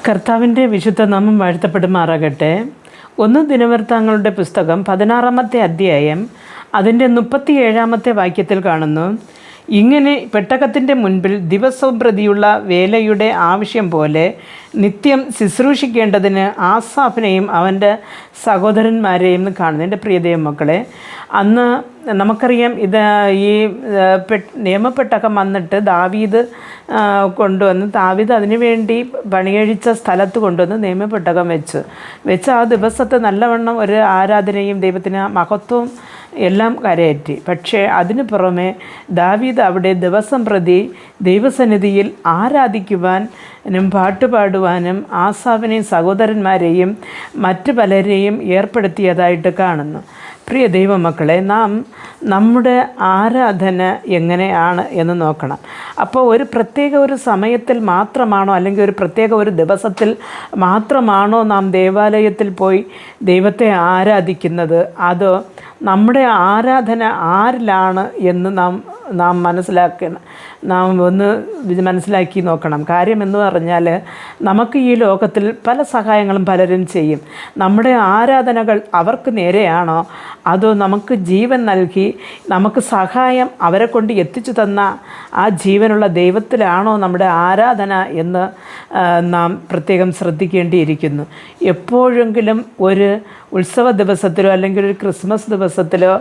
കർത്താവിൻ്റെ വിശുദ്ധ നാമം വാഴ്ത്തപ്പെടുമാറാകട്ടെ. 1 ദിനവൃത്താന്തങ്ങളുടെ പുസ്തകം 16-ാമത്തെ അധ്യായം അതിൻ്റെ 37-ാമത്തെ വാക്യത്തിൽ കാണുന്നു, ഇങ്ങനെ പെട്ടകത്തിൻ്റെ മുൻപിൽ ദിവസവും പ്രതിയുള്ള വേലയുടെ ആവശ്യം പോലെ നിത്യം ശുശ്രൂഷിക്കേണ്ടതിന് ആസാഫിനെയും അവൻ്റെ സഹോദരന്മാരെയും കാണുന്നു. എൻ്റെ പ്രിയ ദൈവമക്കളെ, അന്ന് നമുക്കറിയാം, ഇത് ഈ നിയമപ്പെട്ടകം വന്നിട്ട് ദാവീദ് കൊണ്ടുവന്ന് അതിനു വേണ്ടി പണികഴിച്ച സ്ഥലത്ത് കൊണ്ടുവന്ന് നിയമപ്പെട്ടകം വെച്ച് ആ ദിവസത്തെ നല്ലവണ്ണം ഒരു ആരാധനയും ദൈവത്തിന് മഹത്വവും എല്ലാം കരയറ്റി. പക്ഷേ അതിനു പുറമെ ദാവീദ് അവിടെ ദിവസം പ്രതി ദൈവസന്നിധിയിൽ ആരാധിക്കുവാനും പാട്ടുപാടുവാനും ആസാഫിനെയും സഹോദരന്മാരെയും മറ്റു പലരെയും ഏർപ്പെടുത്തിയതായിട്ട് കാണുന്നു. പ്രിയ ദൈവമക്കളെ, നാം നമ്മുടെ ആരാധന എങ്ങനെയാണ് എന്ന് നോക്കണം. അപ്പോൾ ഒരു സമയത്തിൽ മാത്രമാണോ, അല്ലെങ്കിൽ ഒരു ദിവസത്തിൽ മാത്രമാണോ നാം ദേവാലയത്തിൽ പോയി ദൈവത്തെ ആരാധിക്കുന്നത്? അതോ നമ്മുടെ ആരാധന ആരിലാണ് എന്ന് നാം മനസ്സിലാക്കി നോക്കണം. കാര്യം എന്ന് പറഞ്ഞാൽ, നമുക്ക് ഈ ലോകത്തിൽ പല സഹായങ്ങളും പലരും ചെയ്യും. നമ്മുടെ ആരാധനകൾ അവർക്ക് നേരെയാണോ, അതോ നമുക്ക് ജീവൻ നൽകി നമുക്ക് സഹായം അവരെ കൊണ്ട് എത്തിച്ചു തന്ന ആ ജീവനുള്ള ദൈവത്തിലാണോ നമ്മുടെ ആരാധന എന്ന് നാം പ്രത്യേകം ശ്രദ്ധിക്കേണ്ടിയിരിക്കുന്നു. എപ്പോഴെങ്കിലും ഒരു ഉത്സവ ദിവസത്തിലോ അല്ലെങ്കിൽ ഒരു ക്രിസ്മസ് ദിവസത്തിലോ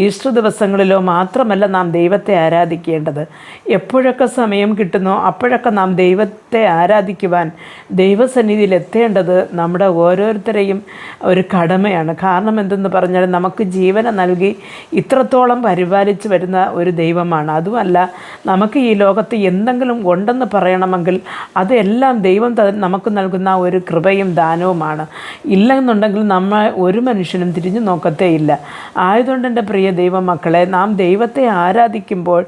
ഈസ്റ്റർ ദിവസങ്ങളിലോ മാത്രമല്ല നാം ദൈവത്തെ ആരാധിക്കേണ്ടത്. എപ്പോഴൊക്കെ സമയം കിട്ടുന്നോ അപ്പോഴൊക്കെ നാം ദൈവത്തെ ആരാധിക്കുവാൻ ദൈവസന്നിധിയിൽ എത്തേണ്ടത് നമ്മുടെ ഓരോരുത്തരെയും ഒരു കടമയാണ്. കാരണം എന്തെന്ന് പറഞ്ഞാൽ, നമുക്ക് ജീവനെ നൽകി ഇത്രത്തോളം പരിപാലിച്ച് വരുന്ന ഒരു ദൈവമാണ്. അതുമല്ല, നമുക്ക് ഈ ലോകത്ത് എന്തെങ്കിലും ഉണ്ടെന്ന് പറയണമെങ്കിൽ അതെല്ലാം ദൈവം നമുക്ക് നൽകുന്ന ഒരു കൃപയും ദാനവുമാണ്. ഇല്ലെന്നുണ്ടെങ്കിൽ നമ്മൾ ഒരു മനുഷ്യനും തിരിഞ്ഞു നോക്കത്തേയില്ല. ആയതുകൊണ്ട് എൻ്റെ പ്രിയ ദൈവമക്കളെ, നാം ദൈവത്തെ ആരാധിക്കുമ്പോൾ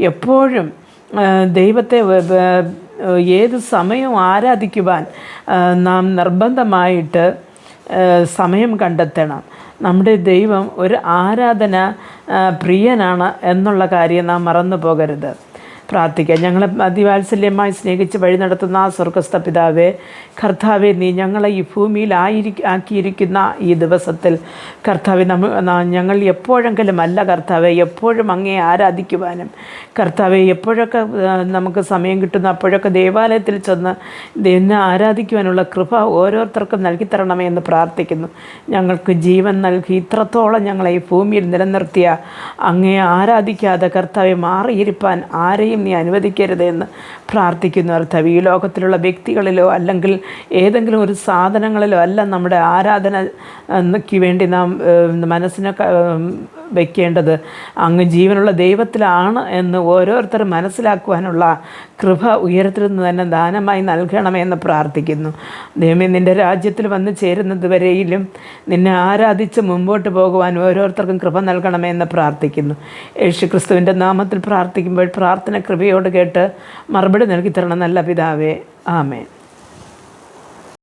എപ്പോഴും ദൈവത്തെ ഏത് സമയവും ആരാധിക്കുവാൻ നാം നിർബന്ധമായിട്ട് സമയം കണ്ടെത്തണം. നമ്മുടെ ദൈവം ഒരു ആരാധന പ്രിയനാണ് എന്നുള്ള കാര്യം നാം മറന്നു പോകരുത്. പ്രാർത്ഥിക്കാം. ഞങ്ങളെ അതിവാത്സല്യമായി സ്നേഹിച്ച് വഴി നടത്തുന്ന ആ സ്വർഗ്ഗസ്ഥ പിതാവേ, കർത്താവെ, നീ ഞങ്ങളെ ഈ ഭൂമിയിൽ ആക്കിയിരിക്കുന്ന ഈ ദിവസത്തിൽ കർത്താവെ, ഞങ്ങൾ എപ്പോഴെങ്കിലും അല്ല കർത്താവെ, എപ്പോഴും അങ്ങേ ആരാധിക്കുവാനും കർത്താവെ, എപ്പോഴൊക്കെ നമുക്ക് സമയം കിട്ടുന്ന അപ്പോഴൊക്കെ ദേവാലയത്തിൽ ചെന്ന് എന്നെ ആരാധിക്കുവാനുള്ള കൃപ ഓരോരുത്തർക്കും നൽകിത്തരണമേ എന്ന് പ്രാർത്ഥിക്കുന്നു. ഞങ്ങൾക്ക് ജീവൻ നൽകി ഇത്രത്തോളം ഞങ്ങളെ ഈ ഭൂമിയിൽ നിലനിർത്തിയ അങ്ങേ ആരാധിക്കാതെ കർത്താവെ മാറിയിരിപ്പാൻ ആരെയും നീ അനുവദിക്കരുതെന്ന് പ്രാർത്ഥിക്കുന്നു. കർത്താവേ, ഈ ലോകത്തിലുള്ള വ്യക്തികളിലോ അല്ലെങ്കിൽ ഏതെങ്കിലും ഒരു സാധനങ്ങളിലോ അല്ല നമ്മുടെ ആരാധനയ്ക്ക് വേണ്ടി നാം മനസ്സിനെ വയ്ക്കേണ്ടത്. അങ്ങ് ജീവനുള്ള ദൈവത്തിലാണ് എന്ന് ഓരോരുത്തരും മനസ്സിലാക്കുവാനുള്ള കൃപ ഉയരത്തിൽ നിന്ന് തന്നെ ദാനമായി നൽകണമെന്ന് പ്രാർത്ഥിക്കുന്നു. ദൈവമേ, നിൻ്റെ രാജ്യത്തിൽ വന്ന് ചേരുന്നത് വരെയിലും നിന്നെ ആരാധിച്ച് മുമ്പോട്ട് പോകുവാൻ ഓരോരുത്തർക്കും കൃപ നൽകണമെന്ന് പ്രാർത്ഥിക്കുന്നു. യേശുക്രിസ്തുവിൻ്റെ നാമത്തിൽ പ്രാർത്ഥിക്കുമ്പോൾ പ്രാർത്ഥന കൃപയോട് കേട്ട് മറുപടി നൽകി തരണം നല്ല പിതാവേ. ആമേൻ.